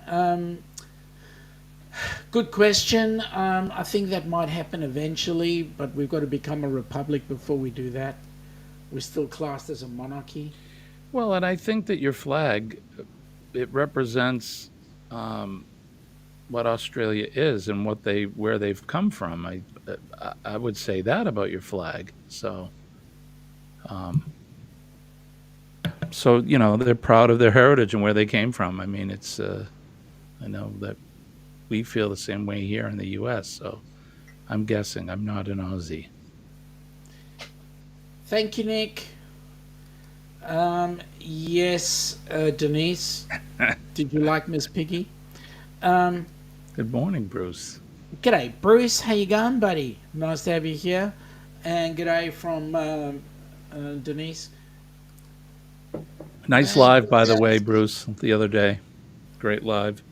Good question. I think that might happen eventually, but we've got to become a republic before we do that. We're still classed as a monarchy. Well, and I think that your flag, it represents um, what Australia is and where they've come from. I would say that about your flag. Um, so they're proud of their heritage and where they came from. I mean, it's I know that we feel the same way here in the U.S. So I'm guessing I'm not an Aussie. Thank you, Nick. Yes, Denise. Did you like Miss Piggy? Um, Good morning, Bruce. G'day, Bruce. How you going, buddy? Nice to have you here. And g'day from Denise. Nice Mike live, by the way, Wazowski. Bruce. The other day, great live.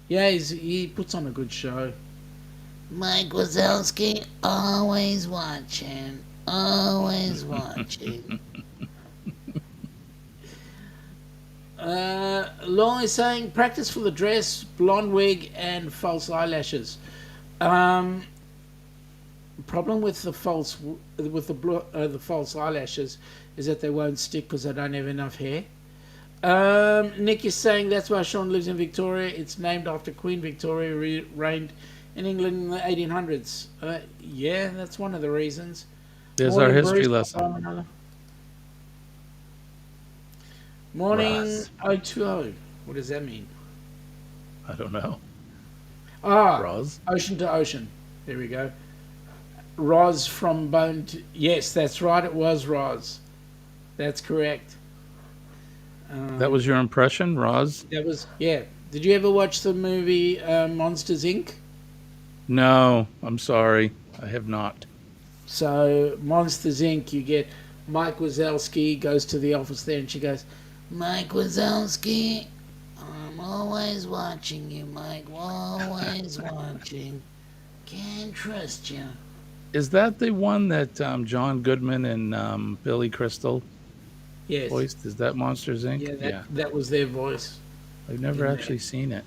Yeah, he puts on a good show. Mike Wazowski, always watching, always watching. Long is saying practice for the dress, blonde wig, and false eyelashes. Um, Problem with the false eyelashes is that they won't stick because I don't have enough hair. Nick is saying that's why Sean lives in Victoria. It's named after Queen Victoria, reigned in England in the 1800s. Yeah, that's one of the reasons. There's our Morning, history Bruce. lesson. Morning, Roz. 020. What does that mean? I don't know. Ah, Roz. ocean to ocean. There we go. Roz from bone to... Yes, that's right. It was Roz. That's correct. That was your impression, Roz? That was... Yeah. Did you ever watch the movie Monsters, Inc.? No, I'm sorry. I have not. So, Monsters, Inc., you get Mike Wazowski goes to the office there and she goes, Mike Wazowski, I'm always watching you, Mike, always watching. Can't trust you. Is that the one that John Goodman and Billy Crystal yes. voiced? Is that Monsters Inc.? Yeah, Yeah. that was their voice. I've never in actually seen it.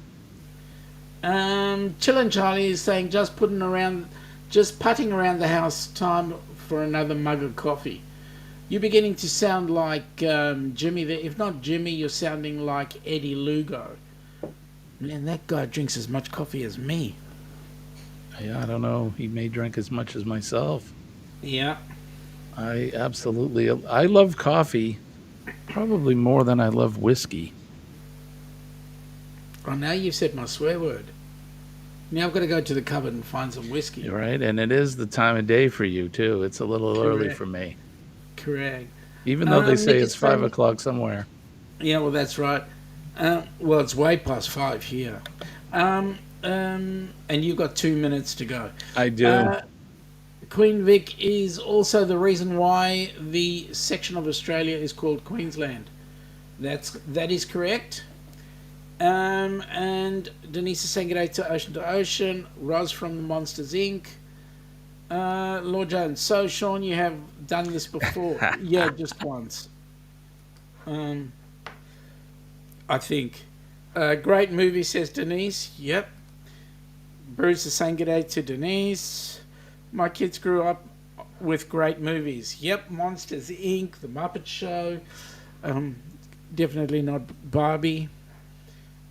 Chillin' Charlie is saying just putting around the house. Time for another mug of coffee. You're beginning to sound like Jimmy. If not Jimmy, you're sounding like Eddie Lugo. Man, that guy drinks as much coffee as me. Yeah, I don't know. He may drink as much as myself. Yeah. I love coffee probably more than I love whiskey. Oh, now you've said my swear word. Now I've got to go to the cupboard and find some whiskey. Right? And it is the time of day for you, too. It's a little early Correct. for me. Correct. Even though they say Nick it's is 5 saying- o'clock somewhere. Yeah, well, that's right. Well, it's way past 5 here. And you've got 2 minutes to go. I do. Queen Vic is also the reason why the section of Australia is called Queensland. That is correct. And Denise is saying good day to Ocean. Roz from the Monsters Inc. Lord Jones. So Sean, you have done this before. Yeah, just once. I think. Great movie, says Denise. Yep. Bruce is saying good day to Denise. My kids grew up with great movies. Yep, Monsters Inc., The Muppet Show. Definitely not Barbie.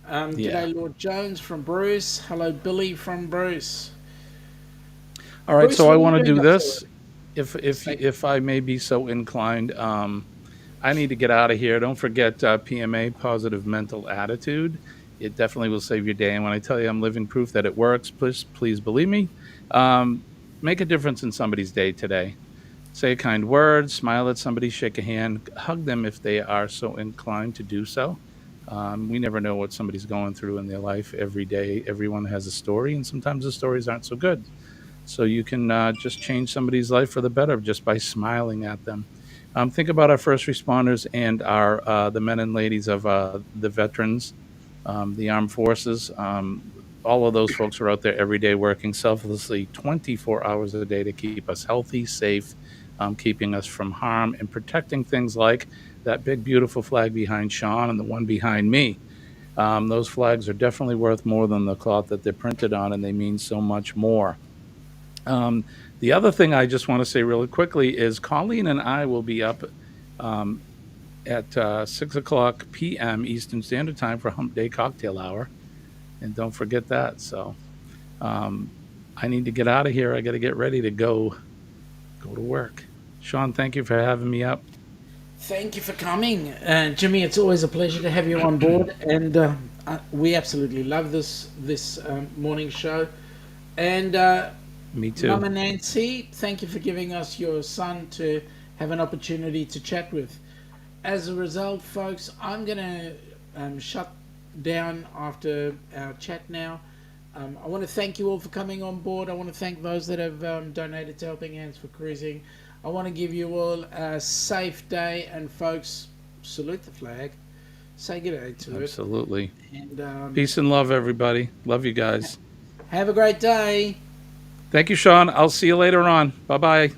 Yeah. G'day, Lord Jones from Bruce. Hello, Billy from Bruce. All right, Bruce, so what I are you want to doing do up this. there? If I may be so inclined, I need to get out of here. Don't forget PMA, positive mental attitude. It definitely will save your day. And when I tell you I'm living proof that it works, please believe me. Make a difference in somebody's day today. Say a kind word, smile at somebody, shake a hand, hug them if they are so inclined to do so. We never know what somebody's going through in their life every day. Everyone has a story, and sometimes the stories aren't so good. So you can just change somebody's life for the better just by smiling at them. Think about our first responders and the men and ladies of the veterans, the armed forces. all of those folks are out there every day working selflessly 24 hours a day to keep us healthy, safe, keeping us from harm, and protecting things like that big, beautiful flag behind Sean and the one behind me. Those flags are definitely worth more than the cloth that they're printed on, and they mean so much more. Um, the other thing I just want to say really quickly is Colleen and I will be up um, at 6 o'clock p.m. Eastern Standard Time for Hump Day Cocktail Hour. And don't forget that. So um, I need to get out of here. I got to get ready to go to work. Sean, thank you for having me up. Thank you for coming, Jimmy. It's always a pleasure to have you on board, and we absolutely love this morning show. And Me too. Mama Nancy, thank you for giving us your son to have an opportunity to chat with. As a result, folks, I'm gonna shut down after our chat now. I want to thank you all for coming on board. I want to thank those that have donated to Helping Hands for Cruising. I want to give you all a safe day, and folks, salute the flag. Say good day to it. Absolutely. And Peace and love, everybody. Love you guys. have a great day. Thank you, Sean. I'll see you later on. Bye-bye.